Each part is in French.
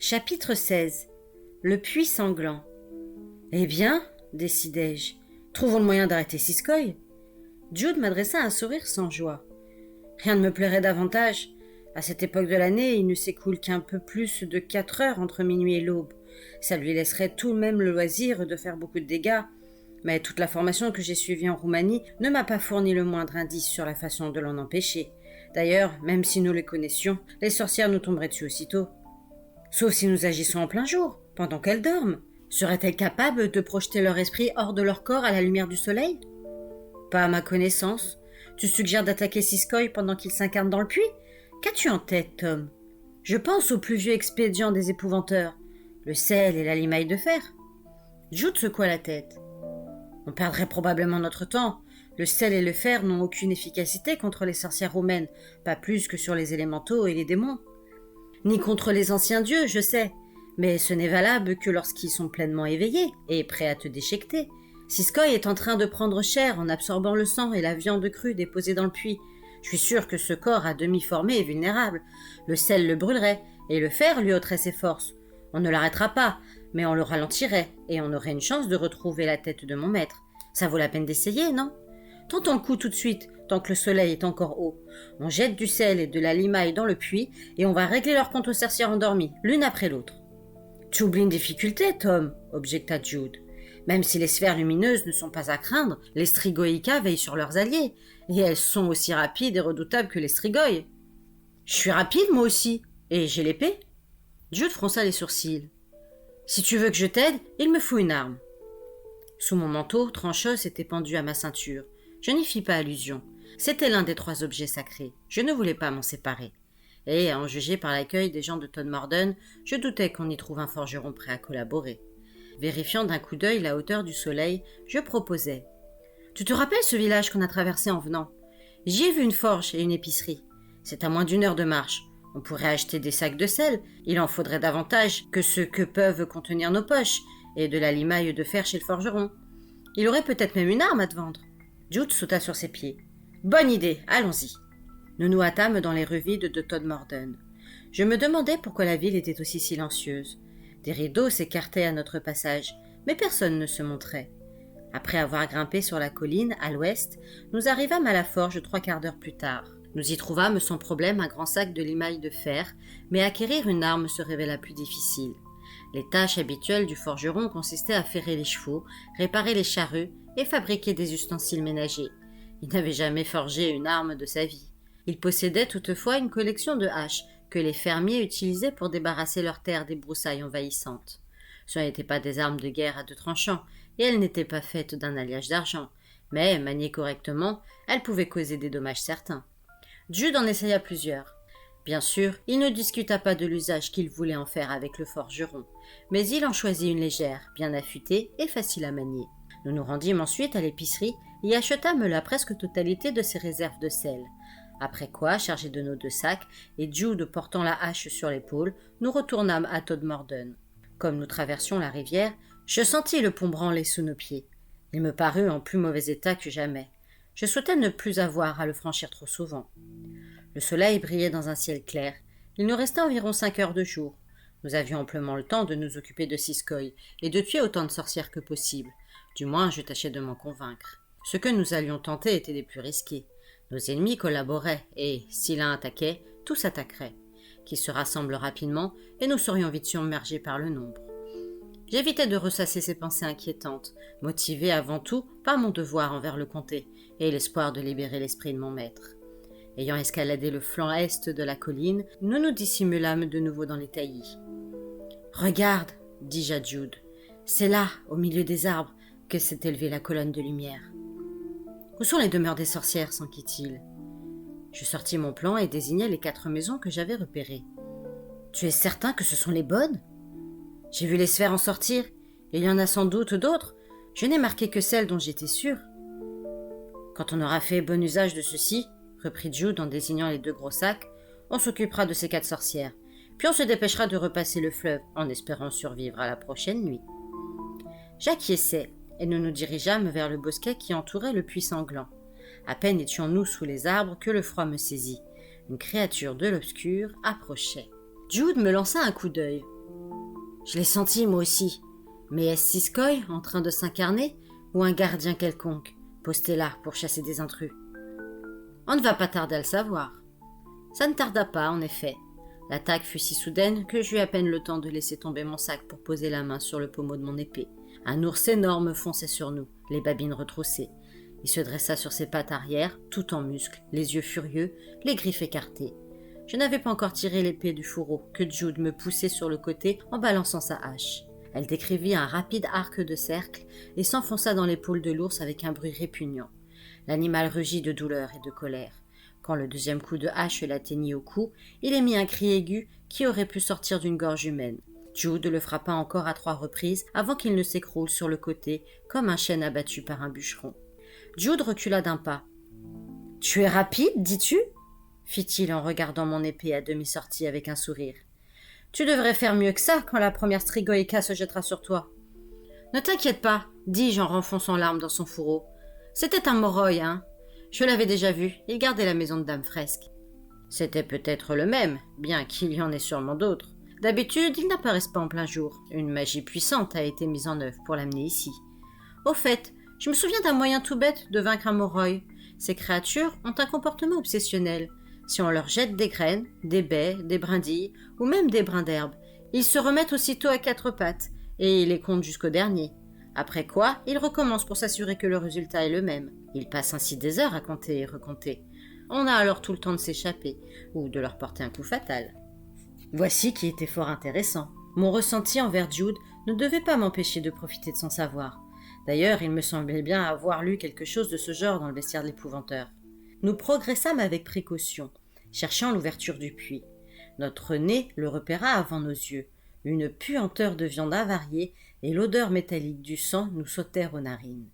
Chapitre 16. Le puits sanglant. Eh bien, décidai-je, trouvons le moyen d'arrêter Siskoï. Jude m'adressa un sourire sans joie. Rien ne me plairait davantage. À cette époque de l'année, il ne s'écoule qu'un peu plus de 4 heures entre minuit et l'aube. Ça lui laisserait tout de même le loisir de faire beaucoup de dégâts. Mais toute la formation que j'ai suivie en Roumanie ne m'a pas fourni le moindre indice sur la façon de l'en empêcher. D'ailleurs, même si nous les connaissions, les sorcières nous tomberaient dessus aussitôt. Sauf si nous agissons en plein jour, pendant qu'elles dorment. Seraient-elles capables de projeter leur esprit hors de leur corps à la lumière du soleil? Pas à ma connaissance. Tu suggères d'attaquer Siskoï pendant qu'il s'incarne dans le puits? Qu'as-tu en tête, Tom? Je pense au plus vieux expédient des épouvanteurs, le sel et la limaille de fer. Jude secoua la tête. On perdrait probablement notre temps. Le sel et le fer n'ont aucune efficacité contre les sorcières roumaines, pas plus que sur les élémentaux et les démons. Ni contre les anciens dieux, je sais, mais ce n'est valable que lorsqu'ils sont pleinement éveillés et prêts à te déchiqueter. Siskoï est en train de prendre chair en absorbant le sang et la viande crue déposée dans le puits. Je suis sûr que ce corps à demi formé est vulnérable. Le sel le brûlerait et le fer lui ôterait ses forces. On ne l'arrêtera pas, mais on le ralentirait et on aurait une chance de retrouver la tête de mon maître. Ça vaut la peine d'essayer, non? Tentons le coup tout de suite, tant que le soleil est encore haut. On jette du sel et de la limaille dans le puits et on va régler leur compte aux sorcières endormies, l'une après l'autre. Tu oublies une difficulté, Tom, objecta Jude. Même si les sphères lumineuses ne sont pas à craindre, les Strigoïca veillent sur leurs alliés, et elles sont aussi rapides et redoutables que les Strigoi. Je suis rapide, moi aussi, et j'ai l'épée. Jude fronça les sourcils. Si tu veux que je t'aide, il me faut une arme. Sous mon manteau, Tranchos était pendu à ma ceinture. Je n'y fis pas allusion. C'était l'un des 3 objets sacrés. Je ne voulais pas m'en séparer. Et, à en juger par l'accueil des gens de Todmorden, je doutais qu'on y trouve un forgeron prêt à collaborer. Vérifiant d'un coup d'œil la hauteur du soleil, je proposai. « Tu te rappelles ce village qu'on a traversé en venant? J'y ai vu une forge et une épicerie. C'est à moins d'1 heure de marche. On pourrait acheter des sacs de sel. Il en faudrait davantage que ce que peuvent contenir nos poches, et de la limaille de fer chez le forgeron. Il aurait peut-être même une arme à te vendre. » Jude sauta sur ses pieds. « Bonne idée, allons-y. » Nous nous hâtâmes dans les rues vides de Todmorden. Je me demandais pourquoi la ville était aussi silencieuse. Des rideaux s'écartaient à notre passage, mais personne ne se montrait. Après avoir grimpé sur la colline, à l'ouest, nous arrivâmes à la forge 3/4 d'heure plus tard. Nous y trouvâmes sans problème un grand sac de limaille de fer, mais acquérir une arme se révéla plus difficile. Les tâches habituelles du forgeron consistaient à ferrer les chevaux, réparer les charrues et fabriquer des ustensiles ménagers. Il n'avait jamais forgé une arme de sa vie. Il possédait toutefois une collection de haches que les fermiers utilisaient pour débarrasser leurs terres des broussailles envahissantes. Ce n'étaient pas des armes de guerre à 2 tranchants, et elles n'étaient pas faites d'un alliage d'argent, mais, maniées correctement, elles pouvaient causer des dommages certains. Jude en essaya plusieurs. Bien sûr, il ne discuta pas de l'usage qu'il voulait en faire avec le forgeron, mais il en choisit une légère, bien affûtée et facile à manier. Nous nous rendîmes ensuite à l'épicerie et achetâmes la presque totalité de ses réserves de sel. Après quoi, chargés de nos 2 sacs, et Jude portant la hache sur l'épaule, nous retournâmes à Todmorden. Comme nous traversions la rivière, je sentis le pont branler sous nos pieds. Il me parut en plus mauvais état que jamais. Je souhaitais ne plus avoir à le franchir trop souvent. Le soleil brillait dans un ciel clair. Il nous restait environ 5 heures de jour. Nous avions amplement le temps de nous occuper de Siskoï et de tuer autant de sorcières que possible. Du moins, je tâchais de m'en convaincre. Ce que nous allions tenter était des plus risqués. Nos ennemis collaboraient, et, si l'un attaquait, tous attaqueraient, qui se rassemblent rapidement, et nous serions vite submergés par le nombre. J'évitais de ressasser ces pensées inquiétantes, motivées avant tout par mon devoir envers le comté, et l'espoir de libérer l'esprit de mon maître. Ayant escaladé le flanc est de la colline, nous nous dissimulâmes de nouveau dans les taillis. « Regarde, dis-je à Jude, c'est là, au milieu des arbres, que s'est élevée la colonne de lumière. » « Où sont les demeures des sorcières ?» s'enquit-il. Je sortis mon plan et désignai les 4 maisons que j'avais repérées. « Tu es certain que ce sont les bonnes ? J'ai vu les sphères en sortir, et il y en a sans doute d'autres. Je n'ai marqué que celles dont j'étais sûr. »« Quand on aura fait bon usage de ceci, reprit Jude en désignant les 2 gros sacs, on s'occupera de ces 4 sorcières, puis on se dépêchera de repasser le fleuve en espérant survivre à la prochaine nuit. » J'acquiesçai, et nous nous dirigeâmes vers le bosquet qui entourait le puits sanglant. À peine étions-nous sous les arbres que le froid me saisit. Une créature de l'obscur approchait. Jude me lança un coup d'œil. Je l'ai senti, moi aussi. Mais est-ce Siskoy, en train de s'incarner, ou un gardien quelconque, posté là pour chasser des intrus? On ne va pas tarder à le savoir. Ça ne tarda pas, en effet. L'attaque fut si soudaine que j'eus à peine le temps de laisser tomber mon sac pour poser la main sur le pommeau de mon épée. Un ours énorme fonçait sur nous, les babines retroussées. Il se dressa sur ses pattes arrière, tout en muscles, les yeux furieux, les griffes écartées. Je n'avais pas encore tiré l'épée du fourreau que Jude me poussait sur le côté en balançant sa hache. Elle décrivit un rapide arc de cercle et s'enfonça dans l'épaule de l'ours avec un bruit répugnant. L'animal rugit de douleur et de colère. Quand le deuxième coup de hache l'atteignit au cou, il émit un cri aigu qui aurait pu sortir d'une gorge humaine. Jude le frappa encore à 3 reprises avant qu'il ne s'écroule sur le côté comme un chêne abattu par un bûcheron. Jude recula d'un pas. « Tu es rapide, dis-tu » fit-il en regardant mon épée à demi sortie avec un sourire. « Tu devrais faire mieux que ça quand la première Strigoïka se jettera sur toi. »« Ne t'inquiète pas, dis-je en renfonçant l'arme dans son fourreau. C'était un Moroi, hein. Je l'avais déjà vu, il gardait la maison de Dame Fresque. C'était peut-être le même, bien qu'il y en ait sûrement d'autres. D'habitude, ils n'apparaissent pas en plein jour. Une magie puissante a été mise en œuvre pour l'amener ici. Au fait, je me souviens d'un moyen tout bête de vaincre un Moroi. Ces créatures ont un comportement obsessionnel. Si on leur jette des graines, des baies, des brindilles, ou même des brins d'herbe, ils se remettent aussitôt à 4 pattes, et ils les comptent jusqu'au dernier. Après quoi, ils recommencent pour s'assurer que le résultat est le même. Ils passent ainsi des heures à compter et recompter. On a alors tout le temps de s'échapper, ou de leur porter un coup fatal. Voici qui était fort intéressant. Mon ressenti envers Jude ne devait pas m'empêcher de profiter de son savoir. D'ailleurs, il me semblait bien avoir lu quelque chose de ce genre dans le bestiaire de l'épouvanteur. Nous progressâmes avec précaution, cherchant l'ouverture du puits. Notre nez le repéra avant nos yeux. Une puanteur de viande avariée et l'odeur métallique du sang nous sautèrent aux narines.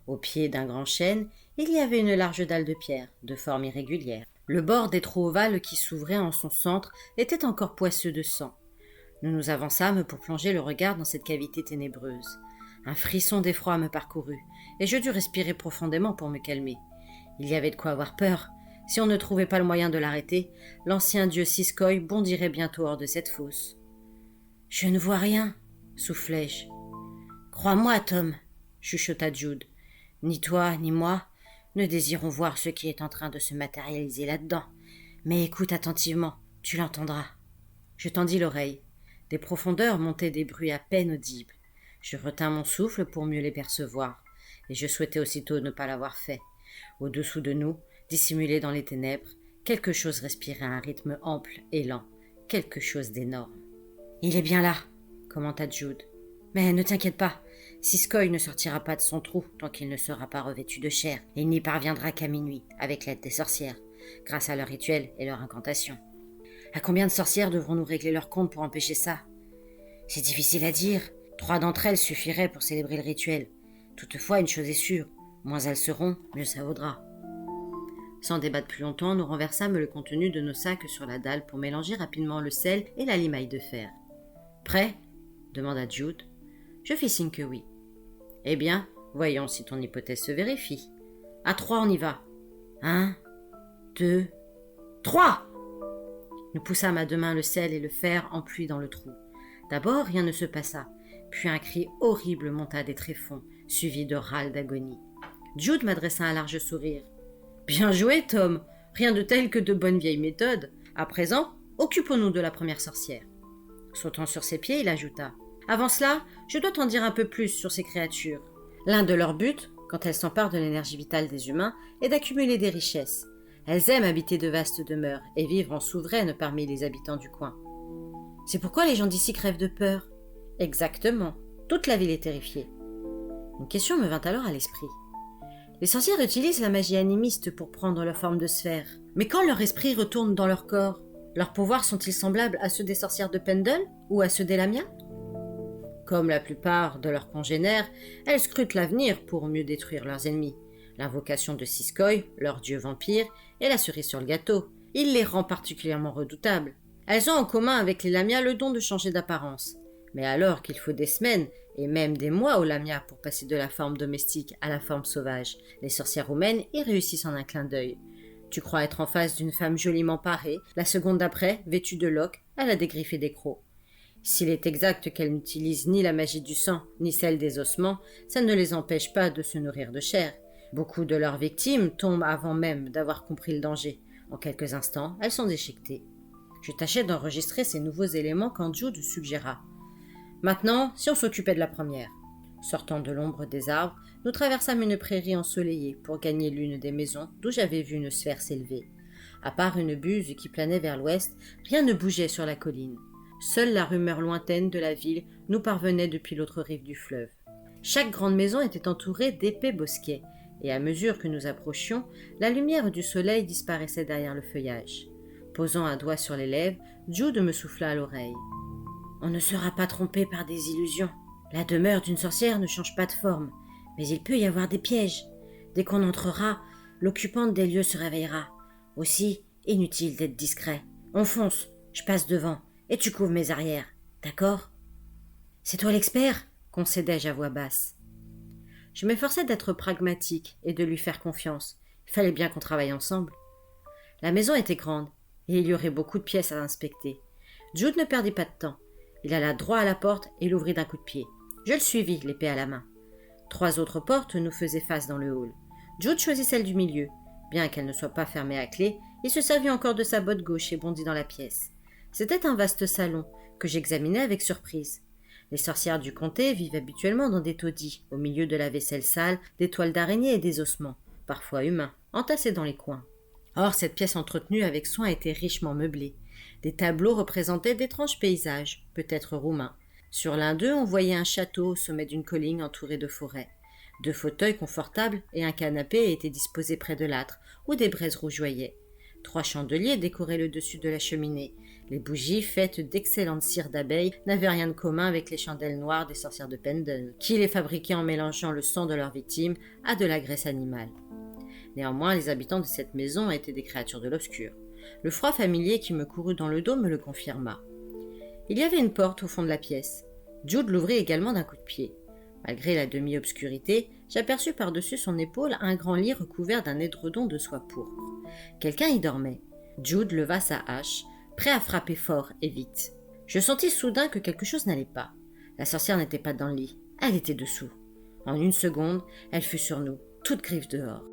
Au pied d'un grand chêne, il y avait une large dalle de pierre, de forme irrégulière. Le bord des trous ovales qui s'ouvraient en son centre était encore poisseux de sang. Nous nous avançâmes pour plonger le regard dans cette cavité ténébreuse. Un frisson d'effroi me parcourut, et je dus respirer profondément pour me calmer. Il y avait de quoi avoir peur. Si on ne trouvait pas le moyen de l'arrêter, l'ancien dieu Siskoy bondirait bientôt hors de cette fosse. « Je ne vois rien, » soufflai-je. « Crois-moi, Tom, » chuchota Jude. « Ni toi, ni moi ne désirons voir ce qui est en train de se matérialiser là-dedans. Mais écoute attentivement, tu l'entendras. » Je tendis l'oreille. Des profondeurs montaient des bruits à peine audibles. Je retins mon souffle pour mieux les percevoir, et je souhaitais aussitôt ne pas l'avoir fait. Au-dessous de nous, dissimulé dans les ténèbres, quelque chose respirait à un rythme ample et lent, quelque chose d'énorme. « Il est bien là, » commenta Jude. « Mais ne t'inquiète pas, Siskoy ne sortira pas de son trou tant qu'il ne sera pas revêtu de chair, et il n'y parviendra qu'à minuit, avec l'aide des sorcières, grâce à leur rituel et leur incantation. À combien de sorcières devrons-nous régler leur compte pour empêcher ça? C'est difficile à dire. 3 d'entre elles suffiraient pour célébrer le rituel. Toutefois, une chose est sûre, moins elles seront, mieux ça vaudra. » Sans débattre plus longtemps, nous renversâmes le contenu de nos sacs sur la dalle pour mélanger rapidement le sel et la limaille de fer. « Prêt ?» demanda Jude. Je fis signe que oui. « Eh bien, voyons si ton hypothèse se vérifie. À 3, on y va. 1, 2, 3 !» Nous poussâmes à 2 mains le sel et le fer emplis dans le trou. D'abord, rien ne se passa, puis un cri horrible monta des tréfonds, suivi de râles d'agonie. Jude m'adressa un large sourire. « Bien joué, Tom. Rien de tel que de bonnes vieilles méthodes. À présent, occupons-nous de la première sorcière. » Sautant sur ses pieds, il ajouta. « Avant cela, je dois t'en dire un peu plus sur ces créatures. L'un de leurs buts, quand elles s'emparent de l'énergie vitale des humains, est d'accumuler des richesses. Elles aiment habiter de vastes demeures et vivre en souveraines parmi les habitants du coin. C'est pourquoi les gens d'ici crèvent de peur. » Exactement. Toute la ville est terrifiée. Une question me vint alors à l'esprit. Les sorcières utilisent la magie animiste pour prendre leur forme de sphère. Mais quand leur esprit retourne dans leur corps, leurs pouvoirs sont-ils semblables à ceux des sorcières de Pendle ou à ceux des Lamia? Comme la plupart de leurs congénères, elles scrutent l'avenir pour mieux détruire leurs ennemis. L'invocation de Siskoy, leur dieu vampire, est la cerise sur le gâteau. Il les rend particulièrement redoutables. Elles ont en commun avec les Lamia le don de changer d'apparence. Mais alors qu'il faut des semaines et même des mois aux Lamia pour passer de la forme domestique à la forme sauvage, les sorcières roumaines y réussissent en un clin d'œil. Tu crois être en face d'une femme joliment parée, la seconde d'après, vêtue de loques, elle a des griffes et des crocs. S'il est exact qu'elles n'utilisent ni la magie du sang, ni celle des ossements, ça ne les empêche pas de se nourrir de chair. Beaucoup de leurs victimes tombent avant même d'avoir compris le danger. En quelques instants, elles sont déchiquetées. Je tâchais d'enregistrer ces nouveaux éléments quand Jude suggéra. Maintenant, si on s'occupait de la première. Sortant de l'ombre des arbres, nous traversâmes une prairie ensoleillée pour gagner l'une des maisons d'où j'avais vu une sphère s'élever. À part une buse qui planait vers l'ouest, rien ne bougeait sur la colline. Seule la rumeur lointaine de la ville nous parvenait depuis l'autre rive du fleuve. Chaque grande maison était entourée d'épais bosquets, et à mesure que nous approchions, la lumière du soleil disparaissait derrière le feuillage. Posant un doigt sur les lèvres, Jude me souffla à l'oreille. « On ne sera pas trompé par des illusions. La demeure d'une sorcière ne change pas de forme, mais il peut y avoir des pièges. Dès qu'on entrera, l'occupante des lieux se réveillera. Aussi, inutile d'être discret. On fonce, je passe devant, et tu couvres mes arrières, d'accord ?»« C'est toi l'expert ?» concédai-je à voix basse. Je m'efforçais d'être pragmatique et de lui faire confiance. Il fallait bien qu'on travaille ensemble. La maison était grande, et il y aurait beaucoup de pièces à inspecter. Jude ne perdit pas de temps. Il alla droit à la porte et l'ouvrit d'un coup de pied. Je le suivis, l'épée à la main. 3 autres portes nous faisaient face dans le hall. Jude choisit celle du milieu. Bien qu'elle ne soit pas fermée à clé, il se servit encore de sa botte gauche et bondit dans la pièce. C'était un vaste salon, que j'examinais avec surprise. Les sorcières du comté vivent habituellement dans des taudis, au milieu de la vaisselle sale, des toiles d'araignée et des ossements, parfois humains, entassés dans les coins. Or, cette pièce entretenue avec soin était richement meublée. Des tableaux représentaient d'étranges paysages, peut-être roumains. Sur l'un d'eux, on voyait un château au sommet d'une colline entourée de forêts. 2 fauteuils confortables et un canapé étaient disposés près de l'âtre, où des braises rougeoyaient. 3 chandeliers décoraient le dessus de la cheminée. Les bougies, faites d'excellentes cires d'abeilles, n'avaient rien de commun avec les chandelles noires des sorcières de Pendle, qui les fabriquaient en mélangeant le sang de leurs victimes à de la graisse animale. Néanmoins, les habitants de cette maison étaient des créatures de l'obscur. Le froid familier qui me courut dans le dos me le confirma. Il y avait une porte au fond de la pièce. Jude l'ouvrit également d'un coup de pied. Malgré la demi-obscurité, j'aperçus par-dessus son épaule un grand lit recouvert d'un édredon de soie pourpre. Quelqu'un y dormait. Jude leva sa hache, prêt à frapper fort et vite. Je sentis soudain que quelque chose n'allait pas. La sorcière n'était pas dans le lit, elle était dessous. En une seconde, elle fut sur nous, toute griffe dehors.